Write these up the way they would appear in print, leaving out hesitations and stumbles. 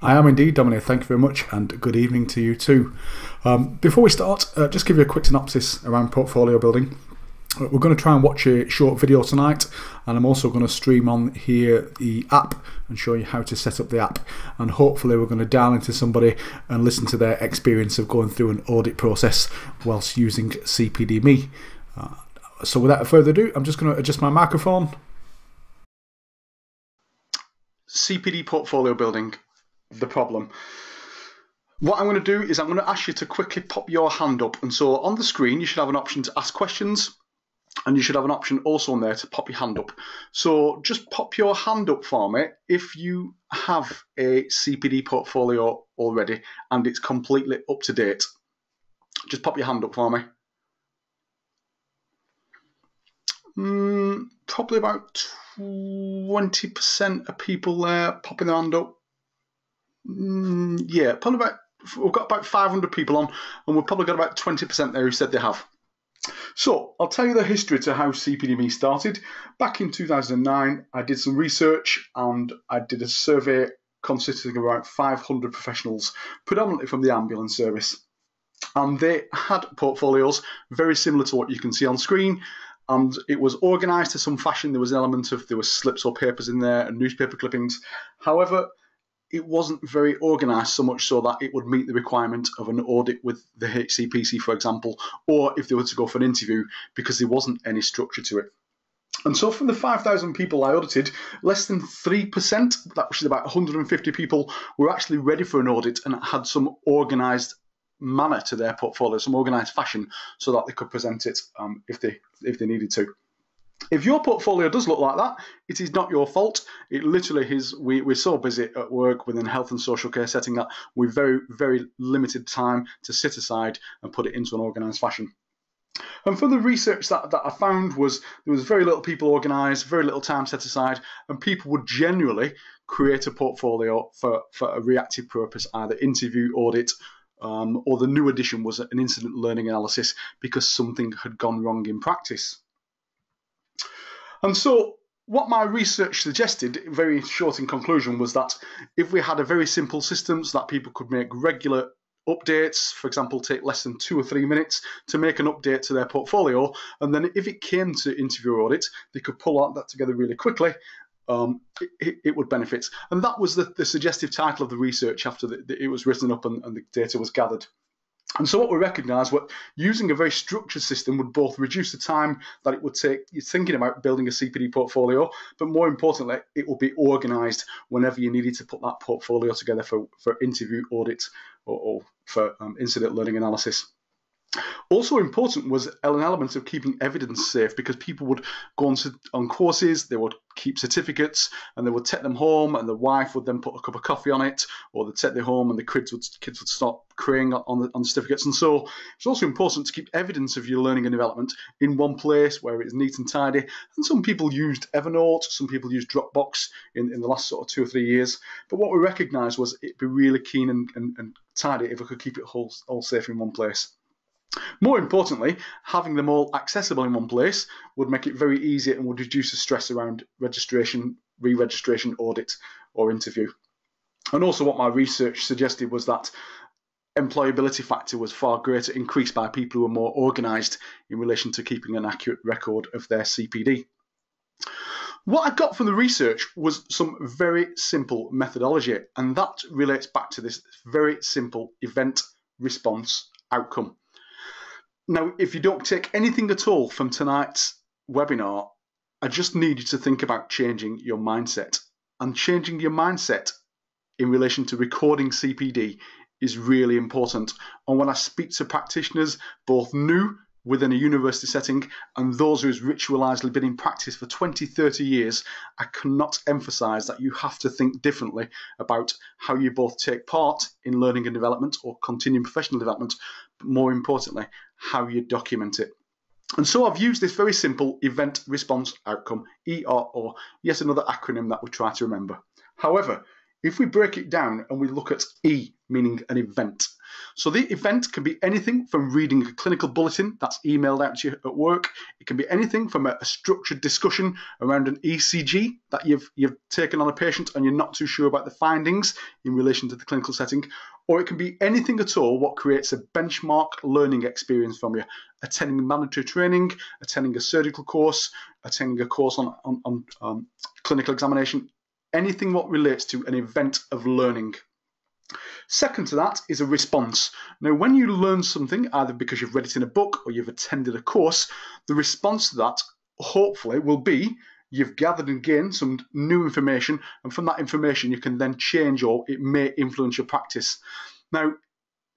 I am indeed, Dominic. Thank you very much, and good evening to you too. Before we start, just give you a quick synopsis around portfolio building. We're going to try and watch a short video tonight, and I'm also going to stream on here the app and show you how to set up the app. And hopefully we're going to dial into somebody and listen to their experience of going through an audit process whilst using CPD-Me. So without further ado, I'm just going to adjust my microphone. CPD portfolio building, the problem. What I'm going to do is I'm going to ask you to quickly pop your hand up, and so on the screen you should have an option to ask questions, and you should have an option also on there to pop your hand up. So just pop your hand up for me if you have a CPD portfolio already and it's completely up to date. Just pop your hand up for me. Probably about 20% of people there popping their hand up. Yeah, probably we've got about 500 people on, and we've probably got about 20% there who said they have. So I'll tell you the history to how CPD-Me started. Back in 2009, I did some research and I did a survey consisting of about 500 professionals, predominantly from the ambulance service. And they had portfolios very similar to what you can see on screen. And it was organised to some fashion. There was an element of, there were slips or papers in there and newspaper clippings. However, it wasn't very organised, so much so that it would meet the requirement of an audit with the HCPC, for example, or if they were to go for an interview, because there wasn't any structure to it. And so from the 5,000 people I audited, less than 3%, that was about 150 people, were actually ready for an audit and had some organised manner to their portfolio, some organised fashion, so that they could present it if they needed to. If your portfolio does look like that, it is not your fault. It literally is. We're so busy at work within health and social care setting that we've very, very limited time to sit aside and put it into an organised fashion. And from the research that I found was there was very little people organised, very little time set aside, and people would generally create a portfolio for a reactive purpose, either interview, audit, or the new addition was an incident learning analysis because something had gone wrong in practice. And so what my research suggested, very short in conclusion, was that if we had a very simple system so that people could make regular updates, for example, take less than 2 or 3 minutes to make an update to their portfolio, and then if it came to interview audit, they could pull that together really quickly, it would benefit. And that was the suggestive title of the research after it was written up and the data was gathered. And so what we recognised was using a very structured system would both reduce the time that it would take you thinking about building a CPD portfolio, but more importantly, it will be organised whenever you needed to put that portfolio together for interview, audit, or for incident learning analysis. Also important was an element of keeping evidence safe, because people would go on courses, they would keep certificates, and they would take them home, and the wife would then put a cup of coffee on it, or they'd take them home and the kids would start praying on the certificates. And so it's also important to keep evidence of your learning and development in one place where it's neat and tidy. And some people used Evernote, some people used Dropbox in the last sort of 2 or 3 years. But what we recognised was it'd be really keen and tidy if we could keep it all safe in one place. More importantly, having them all accessible in one place would make it very easy and would reduce the stress around registration, re-registration, audit or interview. And also what my research suggested was that employability factor was far greater, increased by people who were more organised in relation to keeping an accurate record of their CPD. What I got from the research was some very simple methodology, and that relates back to this very simple event response outcome. Now, if you don't take anything at all from tonight's webinar, I just need you to think about changing your mindset. And changing your mindset in relation to recording CPD is really important. And when I speak to practitioners, both new within a university setting and those who's ritualised been in practice for 20, 30 years, I cannot emphasise that you have to think differently about how you both take part in learning and development or continuing professional development, but more importantly, how you document it. And so I've used this very simple event response outcome, ERO, yet another acronym that we try to remember. However, if we break it down and we look at E, meaning an event, So the event can be anything from reading a clinical bulletin that's emailed out to you at work. It can be anything from a structured discussion around an ECG that you've taken on a patient and you're not too sure about the findings in relation to the clinical setting. Or it can be anything at all what creates a benchmark learning experience from you. Attending mandatory training, attending a surgical course, attending a course on clinical examination, anything what relates to an event of learning. Second to that is a response. Now, when you learn something, either because you've read it in a book or you've attended a course, the response to that hopefully will be you've gathered and gained some new information, and from that information you can then change or it may influence your practice. Now,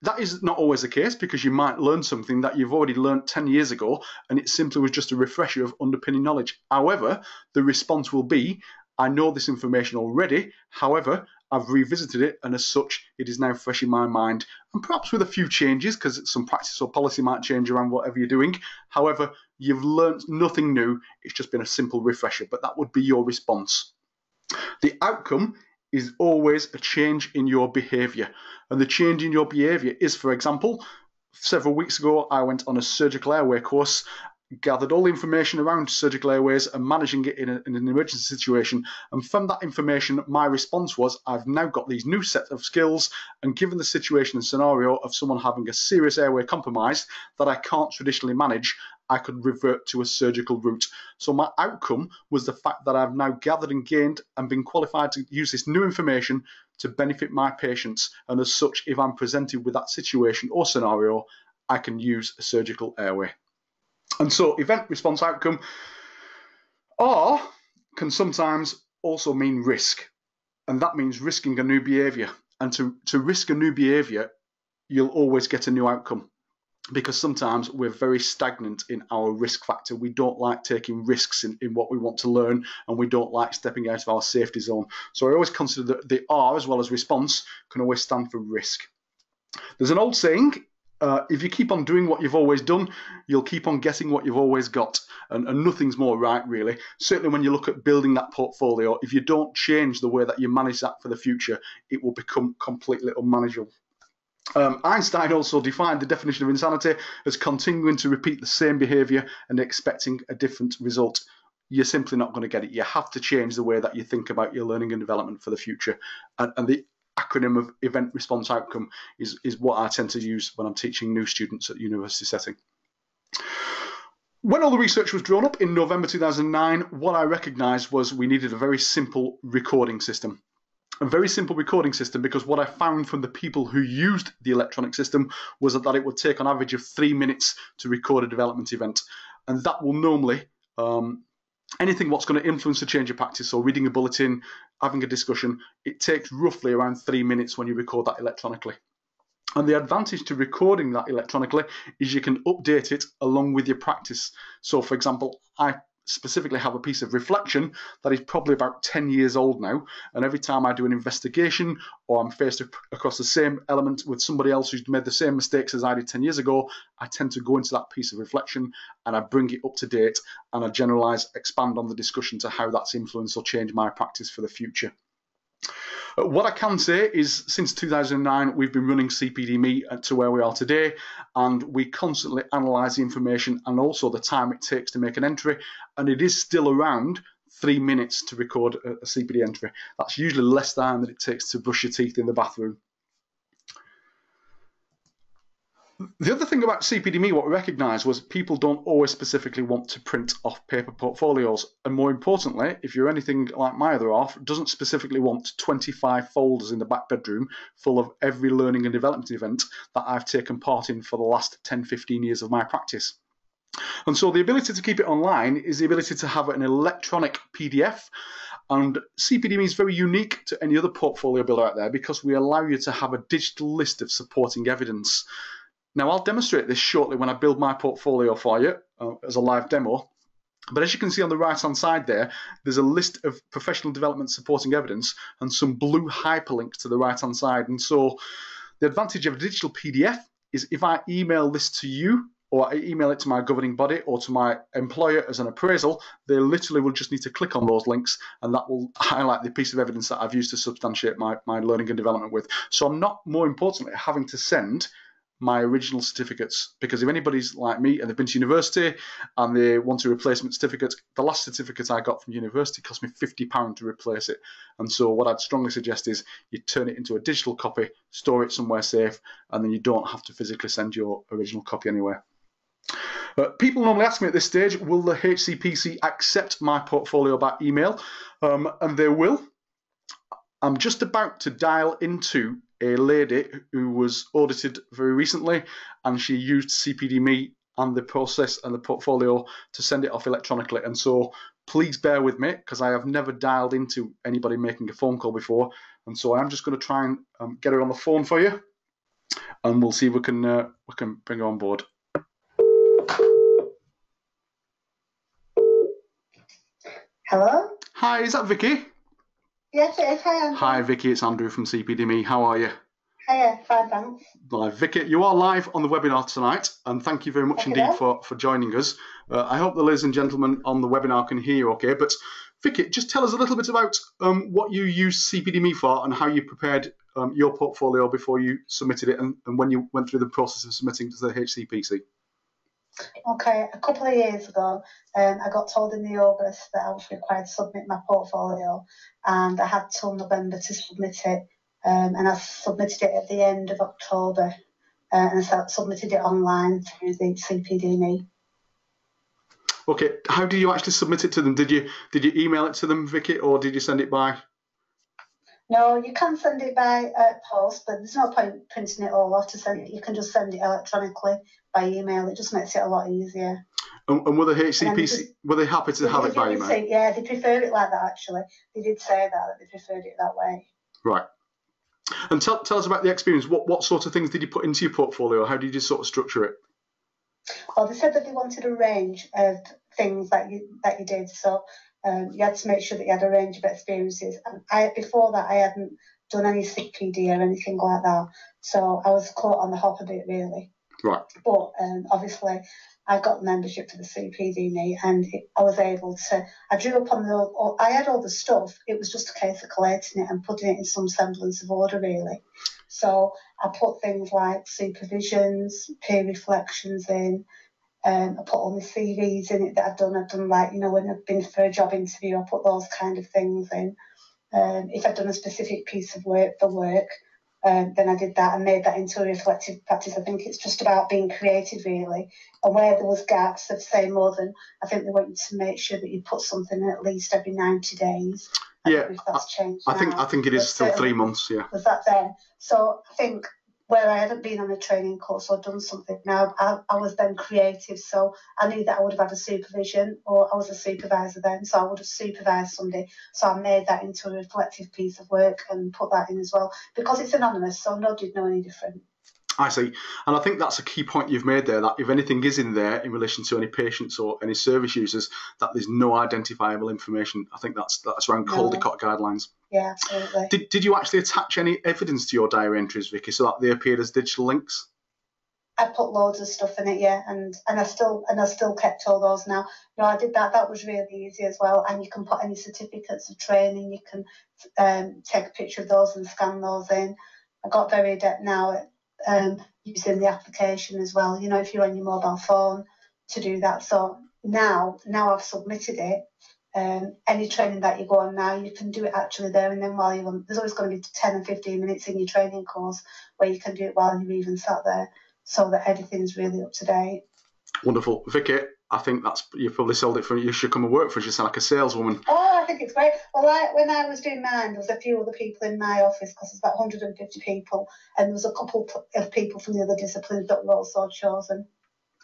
that is not always the case, because you might learn something that you've already learned 10 years ago and it simply was just a refresher of underpinning knowledge. However, the response will be, I know this information already, however, I've revisited it, and as such, it is now fresh in my mind, and perhaps with a few changes, because some practice or policy might change around whatever you're doing. However, you've learned nothing new, it's just been a simple refresher, but that would be your response. The outcome is always a change in your behaviour, and the change in your behaviour is, for example, several weeks ago, I went on a surgical airway course, gathered all the information around surgical airways and managing it in an emergency situation. And from that information, my response was, I've now got these new set of skills, and given the situation and scenario of someone having a serious airway compromise that I can't traditionally manage, I could revert to a surgical route. So my outcome was the fact that I've now gathered and gained and been qualified to use this new information to benefit my patients. And as such, if I'm presented with that situation or scenario, I can use a surgical airway. And so event, response, outcome can sometimes also mean risk. And that means risking a new behaviour. And to risk a new behaviour, you'll always get a new outcome, because sometimes we're very stagnant in our risk factor. We don't like taking risks in what we want to learn, and we don't like stepping out of our safety zone. So I always consider that the R, as well as response, can always stand for risk. There's an old saying, if you keep on doing what you've always done, you'll keep on getting what you've always got. And nothing's more right, really. Certainly when you look at building that portfolio, if you don't change the way that you manage that for the future, it will become completely unmanageable. Einstein also defined the definition of insanity as continuing to repeat the same behaviour and expecting a different result. You're simply not going to get it. You have to change the way that you think about your learning and development for the future. And the acronym of event, response, outcome is what I tend to use when I'm teaching new students at the university setting. When all the research was drawn up in November 2009, what I recognised was we needed a very simple recording system. A very simple recording system, because what I found from the people who used the electronic system was that it would take an average of 3 minutes to record a development event. And that will normally, anything what's going to influence the change of practice, so reading a bulletin, having a discussion, it takes roughly around 3 minutes when you record that electronically. And the advantage to recording that electronically is you can update it along with your practice. So for example, I specifically have a piece of reflection that is probably about 10 years old now, and every time I do an investigation or I'm faced across the same element with somebody else who's made the same mistakes as I did 10 years ago, I tend to go into that piece of reflection and I bring it up to date, and I generalise, expand on the discussion to how that's influenced or changed my practice for the future. What I can say is, since 2009, we've been running CPD-Me to where we are today, and we constantly analyse the information and also the time it takes to make an entry, and it is still around 3 minutes to record a CPD entry. That's usually less time than it takes to brush your teeth in the bathroom. The other thing about CPD-Me, what we recognised was people don't always specifically want to print off paper portfolios. And more importantly, if you're anything like my other half, doesn't specifically want 25 folders in the back bedroom full of every learning and development event that I've taken part in for the last 10, 15 years of my practice. And so the ability to keep it online is the ability to have an electronic PDF. And CPD-Me is very unique to any other portfolio builder out there, because we allow you to have a digital list of supporting evidence. Now, I'll demonstrate this shortly when I build my portfolio for you as a live demo. But as you can see on the right-hand side there, there's a list of professional development supporting evidence and some blue hyperlinks to the right-hand side. And so the advantage of a digital PDF is if I email this to you or I email it to my governing body or to my employer as an appraisal, they literally will just need to click on those links, and that will highlight the piece of evidence that I've used to substantiate my learning and development with. So I'm not, more importantly, having to send my original certificates, because if anybody's like me and they've been to university and they want a replacement certificate, the last certificate I got from university cost me £50 to replace it. And so what I'd strongly suggest is you turn it into a digital copy, store it somewhere safe, and then you don't have to physically send your original copy anywhere. People normally ask me at this stage, will the HCPC accept my portfolio by email? And they will. I'm just about to dial into a lady who was audited very recently, and she used CPD-Me and the process and the portfolio to send it off electronically. And so please bear with me, because I have never dialed into anybody making a phone call before. And so I'm just going to try and get her on the phone for you, and we'll see if we can bring her on board. Hello? Hi, is that Vicky? Yes, it is. Hi, Andrew. Hi, Vicky. It's Andrew from CPD-Me. How are you? Hiya, fine, thanks. Vicky, you are live on the webinar tonight, and thank you very much indeed for joining us. I hope the ladies and gentlemen on the webinar can hear you okay. But Vicky, just tell us a little bit about what you used CPD-Me for and how you prepared your portfolio before you submitted it, and when you went through the process of submitting to the HCPC. Okay, a couple of years ago, I got told in the August that I was required to submit my portfolio, and I had till November to submit it, and I submitted it at the end of October, and I submitted it online through the CPD-Me. Okay, how did you actually submit it to them? Did you email it to them, Vicky, or did you send it by? No, you can send it by post, but there's no point printing it all off to send it. You can just send it electronically by email. It just makes it a lot easier. And were the HCPC, were they happy to have it by email? Yeah, they prefer it like that, actually. They did say that they preferred it that way. Right. And tell us about the experience. What sort of things did you put into your portfolio? How did you sort of structure it? Well, they said that they wanted a range of things that you did. So you had to make sure that you had a range of experiences. And before that, I hadn't done any CPD or anything like that. So I was caught on the hop a bit, really. Right. But obviously, I got membership for the CPD-Me, and I was able to. I drew upon I had all the stuff. It was just a case of collating it and putting it in some semblance of order, really. So I put things like supervisions, peer reflections in. I put all my CVs in it that I've done. I've done, like, you know, when I've been for a job interview, I put those kind of things in. If I've done a specific piece of work for work, then I did that and made that into a reflective practice. I think it's just about being creative, really. And where there was gaps of, say, more than, I think they want you to make sure that you put something in at least every 90 days. Yeah, if that's changed I think it is still 3 months, yeah. Was that then? So I think where I hadn't been on a training course or done something, now I was then creative. So I knew that I would have had a supervision, or I was a supervisor then, so I would have supervised somebody. So I made that into a reflective piece of work and put that in as well, because it's anonymous, so nobody'd know any different. I see. And I think that's a key point you've made there, that if anything is in there in relation to any patients or any service users, that there's no identifiable information. I think that's around Caldecott guidelines. Yeah, absolutely. Did you actually attach any evidence to your diary entries, Vicky, so that they appeared as digital links? I put loads of stuff in it, yeah, and I still kept all those now. You know, I did that. That was really easy as well. And you can put any certificates of training. You can take a picture of those and scan those in. I got very adept now at using the application as well, you know, if you're on your mobile phone, to do that. So now I've submitted it. Any training that you go on now, you can do it actually there and then while you're on. There's always going to be 10 and 15 minutes in your training course where you can do it while you're even sat there, so that everything's really up to date. Wonderful. Vicky, I think you've probably sold it for you should come and work for us. You sound like a saleswoman. Oh, I think it's great. Well, when I was doing mine, there was a few other people in my office, because there's about 150 people, and there was a couple of people from the other disciplines that were also chosen.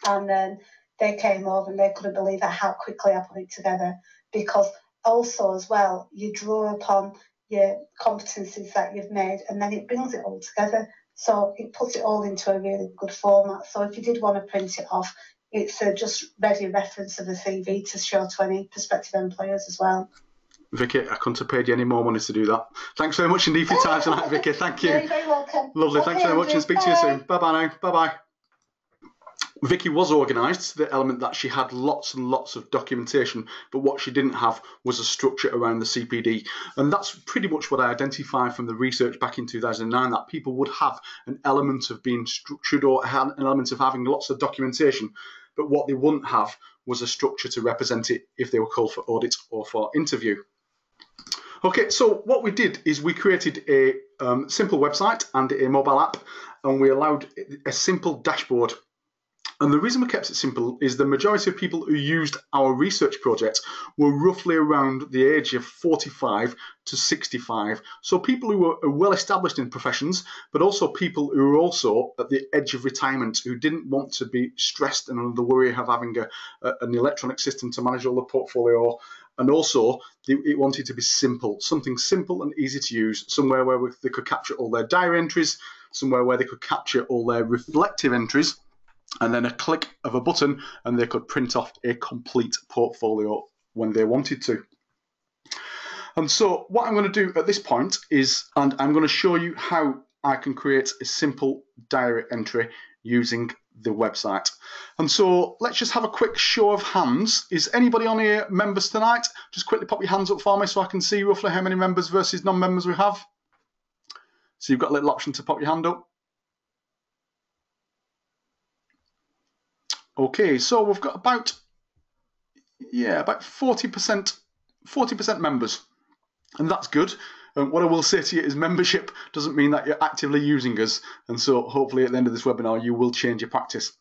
And then they came over and they couldn't believe how quickly I put it together, because also as well, you draw upon your competencies that you've made, and then it brings it all together. So it puts it all into a really good format. So if you did want to print it off, it's just ready reference of the CV to show to any prospective employers as well. Vicky, I couldn't have paid you any more money to do that. Thanks very much indeed for your time tonight, Vicky. Thank you. You're very welcome. Lovely. Thanks very much, and speak to you soon. Bye-bye now. Bye-bye. Vicky was organised to the element that she had lots and lots of documentation, but what she didn't have was a structure around the CPD. And that's pretty much what I identified from the research back in 2009, that people would have an element of being structured or an element of having lots of documentation, but what they wouldn't have was a structure to represent it if they were called for audit or for interview. Okay, so what we did is we created a simple website and a mobile app, and we allowed a simple dashboard. And the reason we kept it simple is the majority of people who used our research project were roughly around the age of 45 to 65. So people who were well established in professions, but also people who were also at the edge of retirement, who didn't want to be stressed and under the worry of having an electronic system to manage all the portfolio. And also, it wanted to be simple, something simple and easy to use, somewhere where they could capture all their diary entries, somewhere where they could capture all their reflective entries, and then a click of a button and they could print off a complete portfolio when they wanted to. And so what I'm going to do at this point is, and I'm going to show you how I can create a simple diary entry using the website. And so let's just have a quick show of hands. Is anybody on here members tonight? Just quickly pop your hands up for me so I can see roughly how many members versus non-members we have. So you've got a little option to pop your hand up. Okay, so we've got about 40% members, and that's good. What I will say to you is membership doesn't mean that you're actively using us, and so hopefully at the end of this webinar you will change your practice.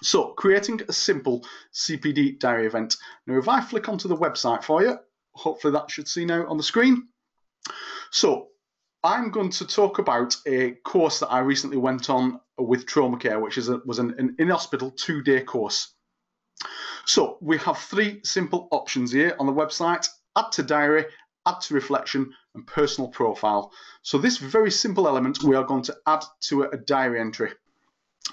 So creating a simple CPD diary event. Now if I flick onto the website for you, hopefully that should see now on the screen. So I'm going to talk about a course that I recently went on with Trauma Care, which was an in-hospital 2-day course. So we have 3 simple options here on the website: add to diary, add to reflection, and personal profile. So this very simple element we are going to add to a diary entry.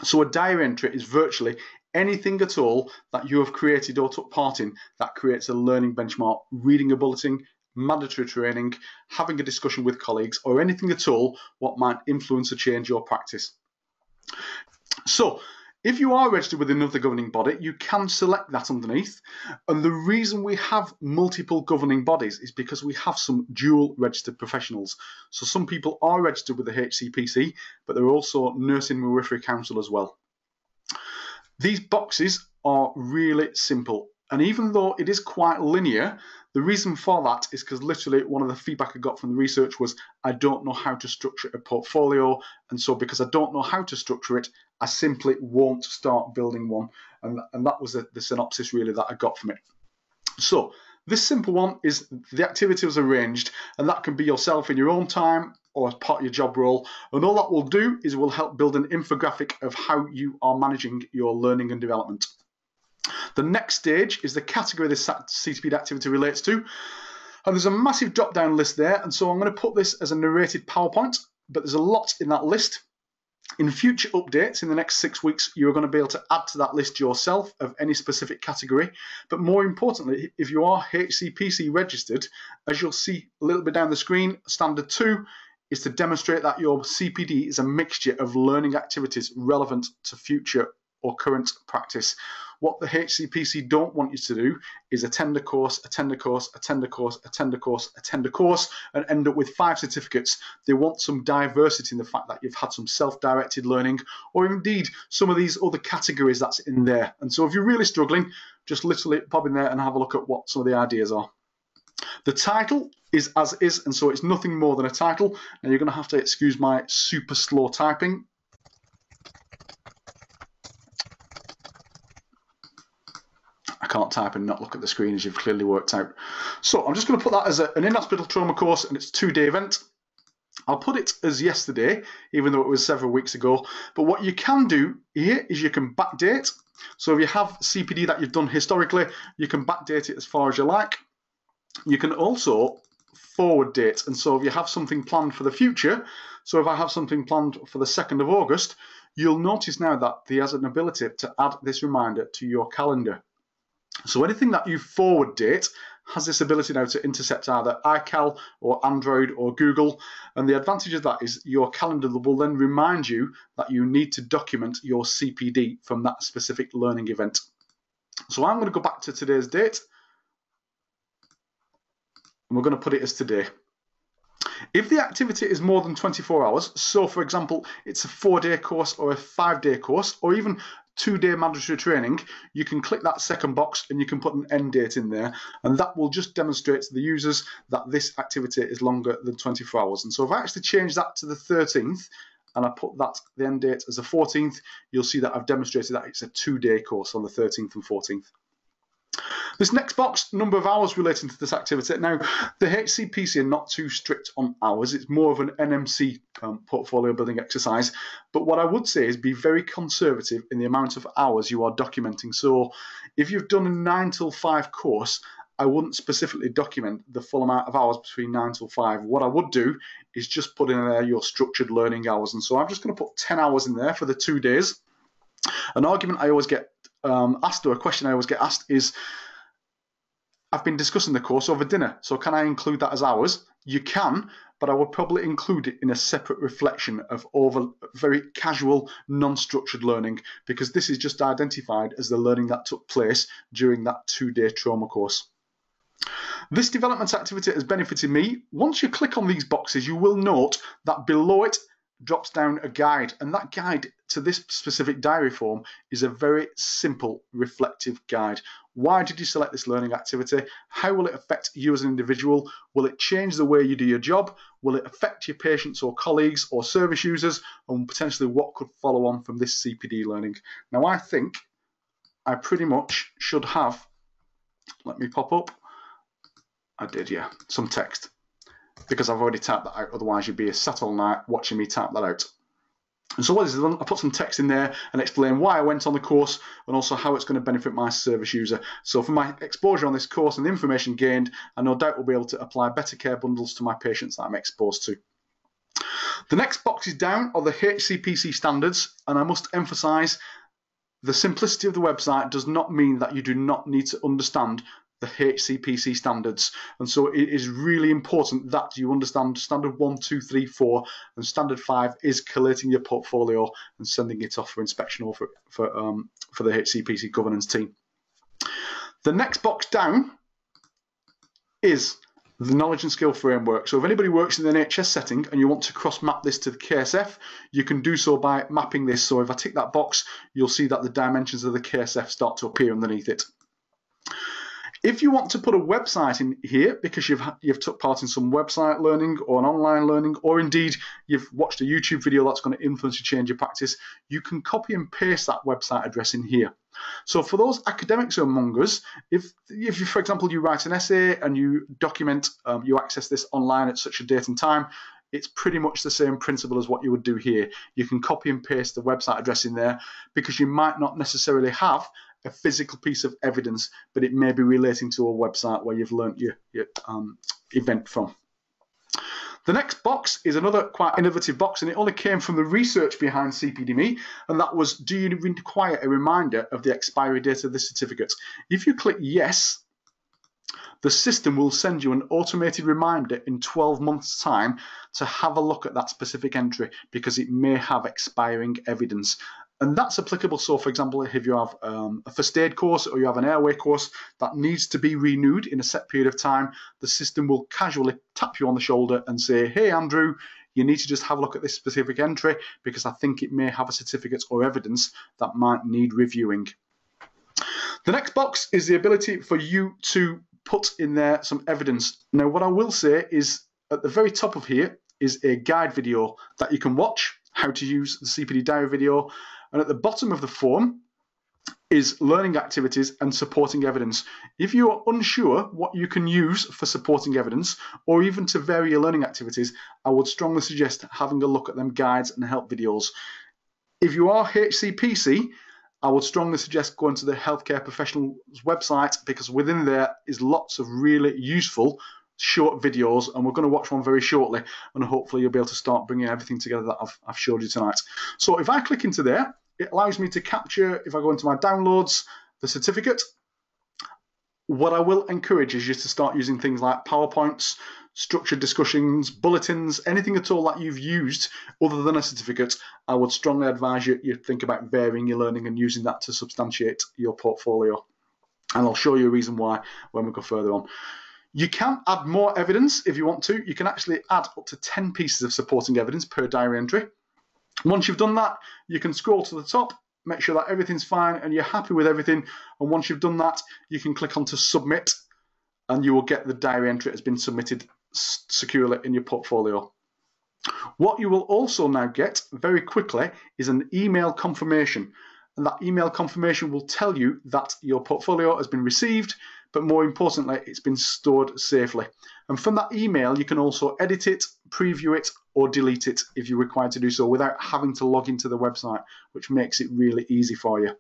So a diary entry is virtually anything at all that you have created or took part in that creates a learning benchmark, reading a bulletin, mandatory training, having a discussion with colleagues, or anything at all what might influence or change your practice. So if you are registered with another governing body, you can select that underneath. And the reason we have multiple governing bodies is because we have some dual registered professionals. So some people are registered with the HCPC, but they're also Nursing Midwifery Council as well. These boxes are really simple. And even though it is quite linear, the reason for that is because literally one of the feedback I got from the research was I don't know how to structure a portfolio. And so because I don't know how to structure it, I simply won't start building one. And that was the synopsis really that I got from it. So this simple one is the activity was arranged, and that can be yourself in your own time or as part of your job role. And all that will do is will help build an infographic of how you are managing your learning and development. The next stage is the category this CPD activity relates to. And there's a massive drop-down list there. And so I'm going to put this as a narrated PowerPoint, but there's a lot in that list. In future updates in the next 6 weeks, you're going to be able to add to that list yourself of any specific category. But more importantly, if you are HCPC registered, as you'll see a little bit down the screen, standard 2 is to demonstrate that your CPD is a mixture of learning activities relevant to future or current practice. What the HCPC don't want you to do is attend a course, attend a course, attend a course, attend a course, attend a course, and end up with 5 certificates. They want some diversity in the fact that you've had some self-directed learning, or indeed some of these other categories that's in there. And so if you're really struggling, just literally pop in there and have a look at what some of the ideas are. The title is as is, and so it's nothing more than a title. And you're going to have to excuse my super slow typing. I can't type and not look at the screen, as you've clearly worked out. So I'm just going to put that as an in-hospital trauma course, and it's a 2-day event. I'll put it as yesterday, even though it was several weeks ago. But what you can do here is you can backdate. So if you have CPD that you've done historically, you can backdate it as far as you like. You can also forward date. And so if you have something planned for the future, so if I have something planned for the 2nd of August, you'll notice now that there's an ability to add this reminder to your calendar. So anything that you forward date has this ability now to intercept either iCal or Android or Google. And the advantage of that is your calendar will then remind you that you need to document your CPD from that specific learning event. So I'm going to go back to today's date, and we're going to put it as today. If the activity is more than 24 hours, so for example, it's a 4-day course or a 5-day course, or even 2-day mandatory training, you can click that second box and you can put an end date in there, and that will just demonstrate to the users that this activity is longer than 24 hours. And so if I actually change that to the 13th, and I put that the end date as the 14th, you'll see that I've demonstrated that it's a 2-day course on the 13th and 14th. This next box, number of hours relating to this activity. Now, the HCPC are not too strict on hours. It's more of an NMC portfolio building exercise. But what I would say is be very conservative in the amount of hours you are documenting. So if you've done a 9 till 5 course, I wouldn't specifically document the full amount of hours between 9 till 5. What I would do is just put in there your structured learning hours. And so I'm just going to put 10 hours in there for the 2 days. An argument I always get asked, or a question I always get asked is, I've been discussing the course over dinner, so can I include that as hours? You can, but I would probably include it in a separate reflection of very casual, non-structured learning, because this is just identified as the learning that took place during that 2-day trauma course. This development activity has benefited me. Once you click on these boxes, you will note that below it drops down a guide, and that guide to this specific diary form is a very simple reflective guide. Why did you select this learning activity? How will it affect you as an individual? Will it change the way you do your job? Will it affect your patients or colleagues or service users? And potentially what could follow on from this CPD learning? Now I think I pretty much should have, let me pop up, I did, yeah, some text, because I've already typed that out, otherwise you'd be sat all night watching me type that out. And so what is it? I put some text in there and explain why I went on the course and also how it's going to benefit my service user. So for my exposure on this course and the information gained, I no doubt will be able to apply better care bundles to my patients that I'm exposed to. The next boxes down are the HCPC standards, and I must emphasise the simplicity of the website does not mean that you do not need to understand the HCPC standards, and so it is really important that you understand standard 1, 2, 3, 4, and standard 5 is collating your portfolio and sending it off for inspection or for the HCPC governance team. The next box down is the knowledge and skill framework. So if anybody works in an NHS setting and you want to cross map this to the KSF, you can do so by mapping this. So if I tick that box, you'll see that the dimensions of the KSF start to appear underneath it. If you want to put a website in here because you've took part in some website learning or an online learning, or indeed you've watched a YouTube video that's going to influence you, change your practice, you can copy and paste that website address in here. So for those academics among us, if you, for example, you write an essay and you document, you access this online at such a date and time, it's pretty much the same principle as what you would do here. You can copy and paste the website address in there because you might not necessarily have a physical piece of evidence, but it may be relating to a website where you've learnt your event from. The next box is another quite innovative box, and it only came from the research behind CPD-Me, and that was, do you require a reminder of the expiry date of the certificate? If you click yes, the system will send you an automated reminder in 12 months' time to have a look at that specific entry because it may have expiring evidence. And that's applicable. So, for example, if you have a first aid course or you have an airway course that needs to be renewed in a set period of time, the system will casually tap you on the shoulder and say, hey, Andrew, you need to just have a look at this specific entry because I think it may have a certificate or evidence that might need reviewing. The next box is the ability for you to put in there some evidence. Now, what I will say is at the very top of here is a guide video that you can watch, how to use the CPD diary video. And at the bottom of the form is learning activities and supporting evidence. If you are unsure what you can use for supporting evidence or even to vary your learning activities, I would strongly suggest having a look at them guides and help videos. If you are HCPC, I would strongly suggest going to the healthcare professional's website because within there is lots of really useful short videos, and we're going to watch one very shortly, and hopefully you'll be able to start bringing everything together that I've showed you tonight. So if I click into there, it allows me to capture, if I go into my downloads, the certificate. What I will encourage is just to start using things like PowerPoints, structured discussions, bulletins, anything at all that you've used other than a certificate. I would strongly advise you think about varying your learning and using that to substantiate your portfolio. And I'll show you a reason why when we go further on. You can add more evidence if you want to. You can actually add up to 10 pieces of supporting evidence per diary entry. Once you've done that, you can scroll to the top, make sure that everything's fine and you're happy with everything. And once you've done that, you can click on to submit and you will get the diary entry has been submitted securely in your portfolio. What you will also now get very quickly is an email confirmation. And that email confirmation will tell you that your portfolio has been received, but more importantly, it's been stored safely. And from that email, you can also edit it, preview it, or delete it if you're required to do so without having to log into the website, which makes it really easy for you.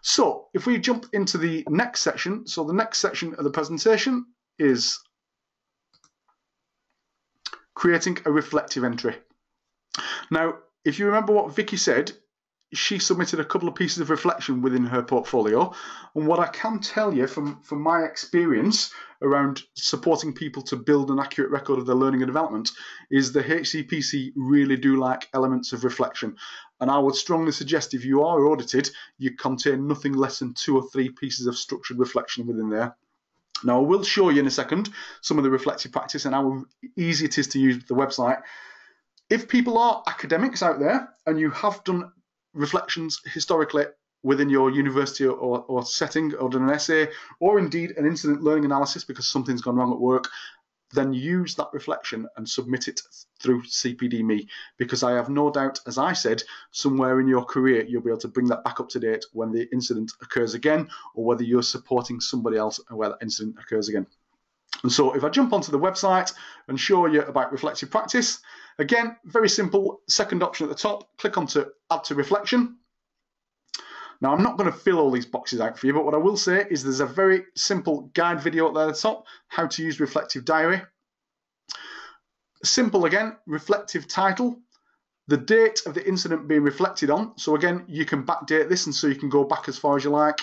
So if we jump into the next section, so the next section of the presentation is creating a reflective entry. Now, if you remember what Vicky said, she submitted a couple of pieces of reflection within her portfolio. And what I can tell you from my experience around supporting people to build an accurate record of their learning and development is the HCPC really do like elements of reflection. And I would strongly suggest if you are audited, you contain nothing less than 2 or 3 pieces of structured reflection within there. Now, I will show you in a second some of the reflective practice and how easy it is to use the website. If people are academics out there and you have done reflections historically within your university or setting, or done an essay, or indeed an incident learning analysis because something's gone wrong at work, then use that reflection and submit it through CPD-Me, because I have no doubt, as I said, somewhere in your career you'll be able to bring that back up to date when the incident occurs again, or whether you're supporting somebody else where that incident occurs again. And so if I jump onto the website and show you about reflective practice, again, very simple, second option at the top, click on to add to reflection. Now, I'm not going to fill all these boxes out for you, but what I will say is there's a very simple guide video at the top, how to use reflective diary. Simple again, reflective title, the date of the incident being reflected on. So again, you can backdate this and so you can go back as far as you like.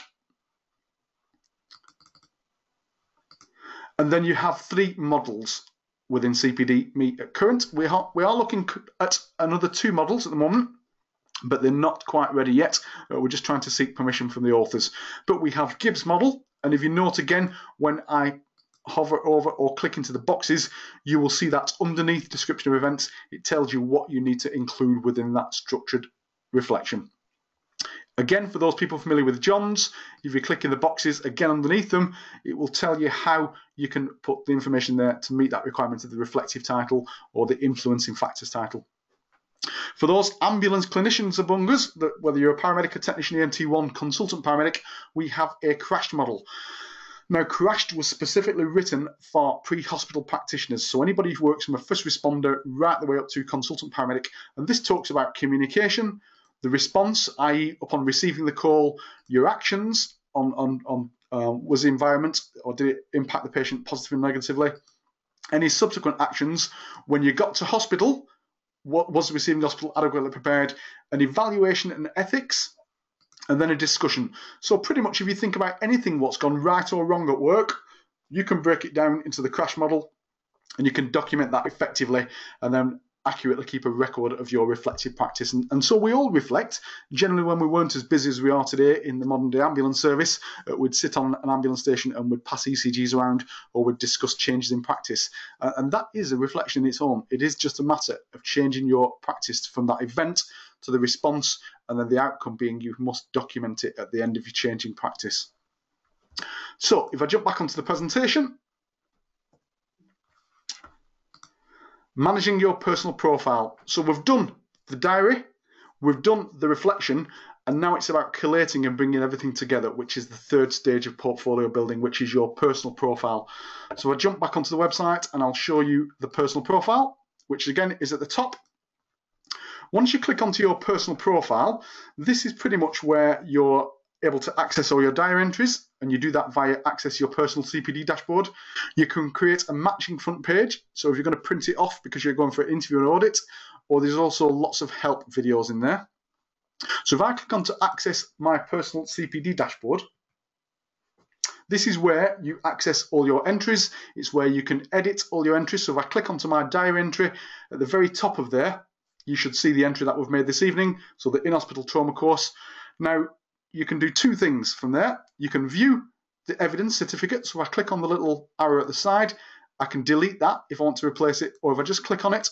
And then you have 3 models within CPD-Me at current. We are looking at another 2 models at the moment, but they're not quite ready yet. We're just trying to seek permission from the authors. But we have Gibbs model, and if you note again, when I hover over or click into the boxes, you will see that underneath description of events, it tells you what you need to include within that structured reflection. Again, for those people familiar with Johns, if you click in the boxes again underneath them, it will tell you how you can put the information there to meet that requirement of the reflective title or the influencing factors title. For those ambulance clinicians among us, whether you're a paramedic, a technician, EMT1, consultant paramedic, we have a CRASHED model. Now, CRASHED was specifically written for pre-hospital practitioners, so anybody who works from a first responder right the way up to consultant paramedic, and this talks about communication, the response, i.e. upon receiving the call, your actions on was the environment, or did it impact the patient positively and negatively? Any subsequent actions when you got to hospital, what was the receiving hospital adequately prepared? An evaluation and ethics, and then a discussion. So pretty much if you think about anything what's gone right or wrong at work, you can break it down into the CRASH model and you can document that effectively and then accurately keep a record of your reflective practice. And so we all reflect. Generally, when we weren't as busy as we are today in the modern day ambulance service, we'd sit on an ambulance station and we'd pass ECGs around or we'd discuss changes in practice. And that is a reflection in its own. It is just a matter of changing your practice from that event to the response, and then the outcome being you must document it at the end of your changing practice. So if I jump back onto the presentation, managing your personal profile. So we've done the diary, we've done the reflection, and now it's about collating and bringing everything together, which is the 3rd stage of portfolio building, which is your personal profile. So I jump back onto the website and I'll show you the personal profile, which again is at the top. Once you click onto your personal profile, this is pretty much where you're able to access all your diary entries, and you do that via access your personal CPD dashboard. You can create a matching front page, so if you're going to print it off because you're going for an interview or audit, or there's also lots of help videos in there. So if I click on to access my personal CPD dashboard, This is where you access all your entries. It's where you can edit all your entries. So if I click onto my diary entry, at the very top of there, you should see the entry that we've made this evening, so the in-hospital trauma course. Now, you can do two things from there. You can view the evidence certificate. So if I click on the little arrow at the side, I can delete that if I want to replace it, or if I just click on it,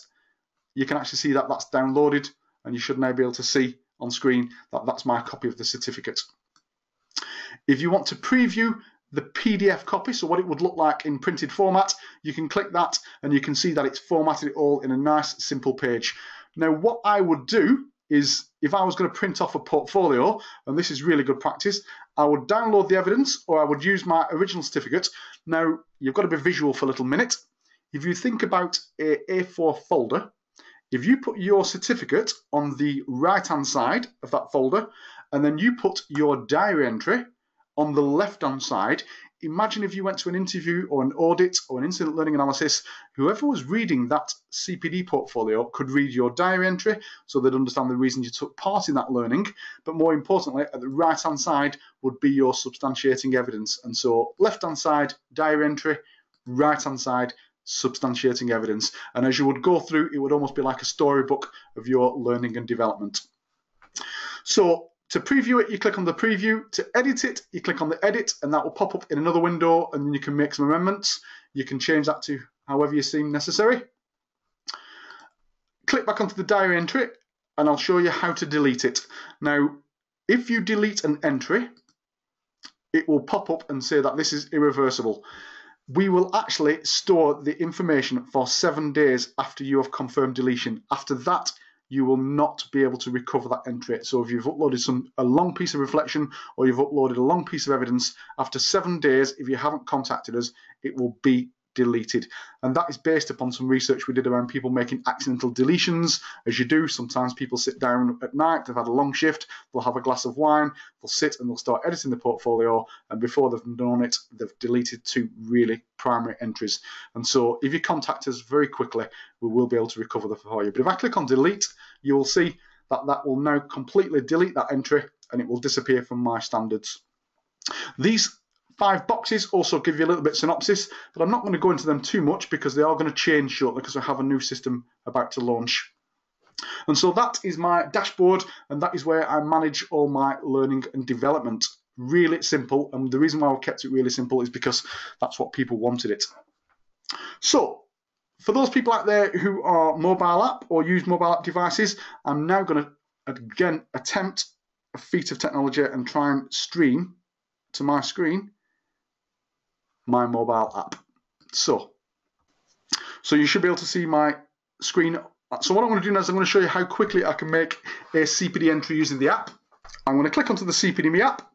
you can actually see that that's downloaded, and you should now be able to see on screen that that's my copy of the certificate. If you want to preview the PDF copy, so what it would look like in printed format, you can click that and you can see that it's formatted it all in a nice simple page. Now what I would do is, if I was going to print off a portfolio, and this is really good practice, I would download the evidence, or I would use my original certificate. Now you've got to be visual for a little minute. If you think about a A4 folder, if you put your certificate on the right hand side of that folder, and then you put your diary entry on the left hand side, imagine if you went to an interview or an audit or an incident learning analysis, whoever was reading that CPD portfolio could read your diary entry, so they'd understand the reason you took part in that learning. But more importantly, at the right hand side would be your substantiating evidence. And so left hand side, diary entry, right hand side, substantiating evidence. And as you would go through, it would almost be like a storybook of your learning and development. So to preview it, you click on the preview. To edit it, you click on the edit, and that will pop up in another window, and then you can make some amendments. You can change that to however you seem necessary. Click back onto the diary entry, and I'll show you how to delete it. Now, if you delete an entry, it will pop up and say that this is irreversible. We will actually store the information for 7 days after you have confirmed deletion. After that, you will not be able to recover that entry. So if you've uploaded a long piece of reflection, or you've uploaded a long piece of evidence, after 7 days, if you haven't contacted us, it will be deleted. And that is based upon some research we did around people making accidental deletions. As you do, sometimes people sit down at night, they've had a long shift, they'll have a glass of wine, they'll sit and they'll start editing the portfolio, and before they've done it, they've deleted 2 really primary entries. And so if you contact us very quickly, we will be able to recover them for you. But if I click on delete, you will see that that will now completely delete that entry, and it will disappear from my standards. These 5 boxes also give you a little bit of synopsis, but I'm not going to go into them too much because they are going to change shortly, because I have a new system about to launch. And so that is my dashboard, and that is where I manage all my learning and development. Really simple, and the reason why I've kept it really simple is because that's what people wanted it. So for those people out there who are mobile app or use mobile app devices, I'm now going to again attempt a feat of technology and try and stream to my screen my mobile app. So you should be able to see my screen. So what I'm going to do now is I'm going to show you how quickly I can make a CPD entry using the app. I'm going to click onto the CPD app.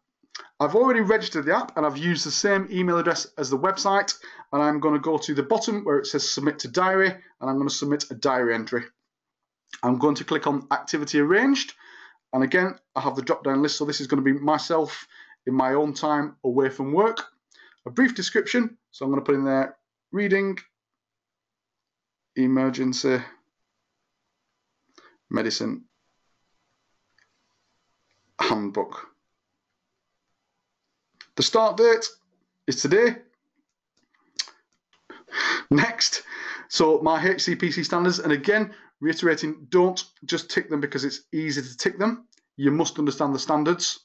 I've already registered the app, and I've used the same email address as the website, and I'm going to go to the bottom where it says submit to diary, and I'm going to submit a diary entry. I'm going to click on activity arranged, and again I have the drop down list, so this is going to be myself in my own time away from work. A brief description, so I'm going to put in there reading emergency medicine handbook. The start date is today. Next, so my HCPC standards, and again reiterating, don't just tick them because it's easy to tick them. You must understand the standards.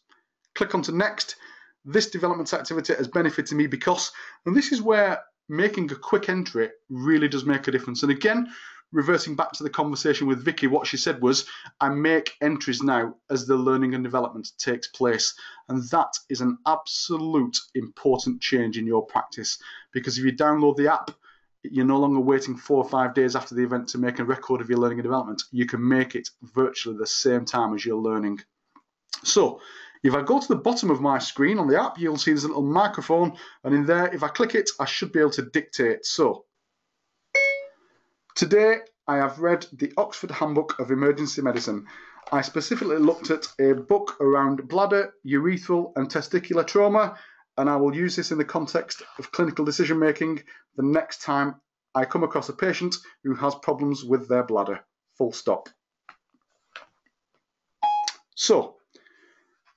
Click onto next. This development activity has benefited me because, and this is where making a quick entry really does make a difference. And again, reverting back to the conversation with Vicky, what she said was, I make entries now as the learning and development takes place. And that is an absolute important change in your practice, because if you download the app, you're no longer waiting 4 or 5 days after the event to make a record of your learning and development. You can make it virtually the same time as you're learning. So if I go to the bottom of my screen on the app, you'll see there's a little microphone, and in there, if I click it, I should be able to dictate. So today I have read the Oxford Handbook of Emergency Medicine. I specifically looked at a book around bladder, urethral and testicular trauma, and I will use this in the context of clinical decision making the next time I come across a patient who has problems with their bladder. Full stop. So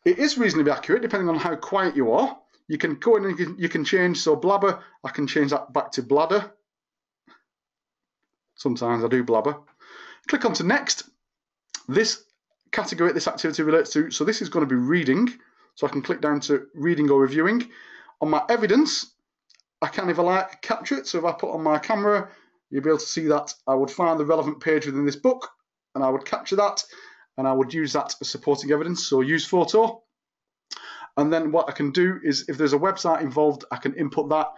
it is reasonably accurate depending on how quiet you are. you can go in and you can change. So blabber, I can change that back to bladder. Sometimes I do blabber. Click on to next. This category this activity relates to, so this is going to be reading. So I can click down to reading or reviewing. On my evidence, I can, if I like, capture it. So if I put on my camera, you'll be able to see that I would find the relevant page within this book and I would capture that and I would use that as supporting evidence. So use photo. And then what I can do is if there's a website involved, I can input that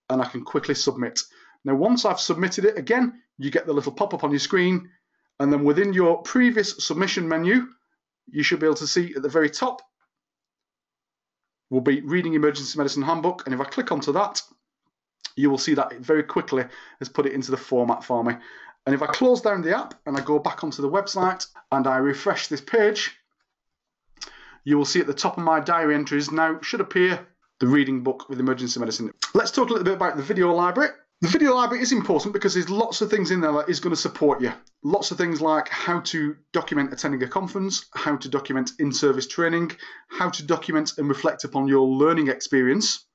and I can quickly submit. Now, once I've submitted it, again, you get the little pop-up on your screen. And then within your previous submission menu, you should be able to see at the very top will be Reading Emergency Medicine Handbook. And if I click onto that, you will see that it very quickly has put it into the format for me. And if I close down the app and I go back onto the website and I refresh this page, you will see at the top of my diary entries now should appear the reading book with emergency medicine. Let's talk a little bit about the video library. The video library is important because there's lots of things in there that is going to support you. Lots of things like how to document attending a conference, how to document in-service training, how to document and reflect upon your learning experience.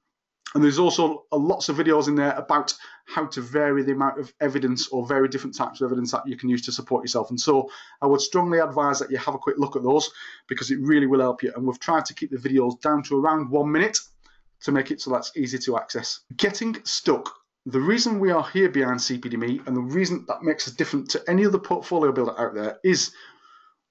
And there's also lots of videos in there about how to vary the amount of evidence or very different types of evidence that you can use to support yourself. And so I would strongly advise that you have a quick look at those because it really will help you. And we've tried to keep the videos down to around 1 minute to make it so that's easy to access. Getting stuck. The reason we are here behind CPD-Me and the reason that makes us different to any other portfolio builder out there is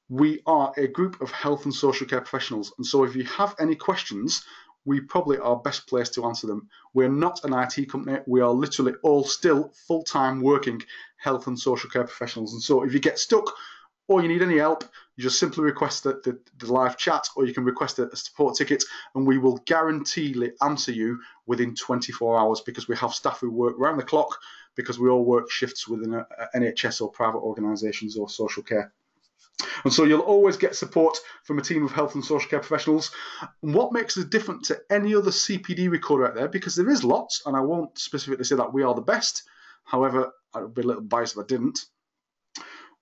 we are a group of health and social care professionals. And so if you have any questions, we probably are best placed to answer them. We're not an IT company. We are literally all still full-time working health and social care professionals. And so if you get stuck or you need any help, you just simply request the live chat or you can request a support ticket and we will guaranteedly answer you within 24 hours because we have staff who work round the clock because we all work shifts within NHS or private organisations or social care. And so you'll always get support from a team of health and social care professionals. And what makes us different to any other CPD recorder out there, because there is lots, and I won't specifically say that we are the best, however, I would be a little biased if I didn't.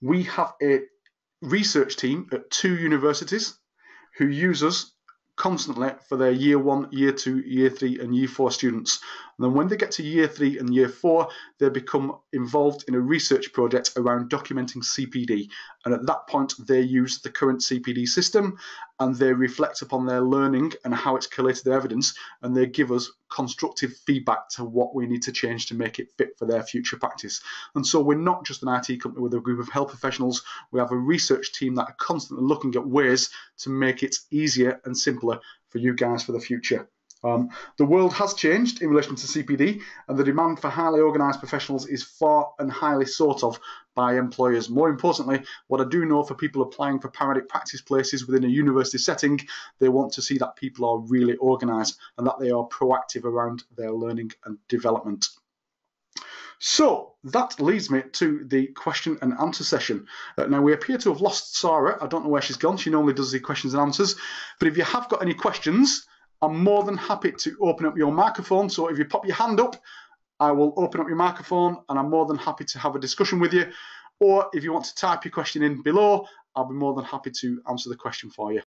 We have a research team at 2 universities who use us constantly for their year 1, year 2, year 3 and year 4 students. And then when they get to year 3 and year 4, they become involved in a research project around documenting CPD. And at that point, they use the current CPD system and they reflect upon their learning and how it's collated their evidence. And they give us constructive feedback to what we need to change to make it fit for their future practice. And so we're not just an IT company with a group of health professionals. We have a research team that are constantly looking at ways to make it easier and simpler for you guys for the future. The world has changed in relation to CPD and the demand for highly organised professionals is far and highly sought of by employers. More importantly, what I do know for people applying for paramedic practice places within a university setting, they want to see that people are really organised and that they are proactive around their learning and development. So that leads me to the question and answer session. Now we appear to have lost Sarah. I don't know where she's gone. She normally does the questions and answers. But if you have got any questions, I'm more than happy to open up your microphone. So if you pop your hand up, I will open up your microphone and I'm more than happy to have a discussion with you. Or if you want to type your question in below, I'll be more than happy to answer the question for you.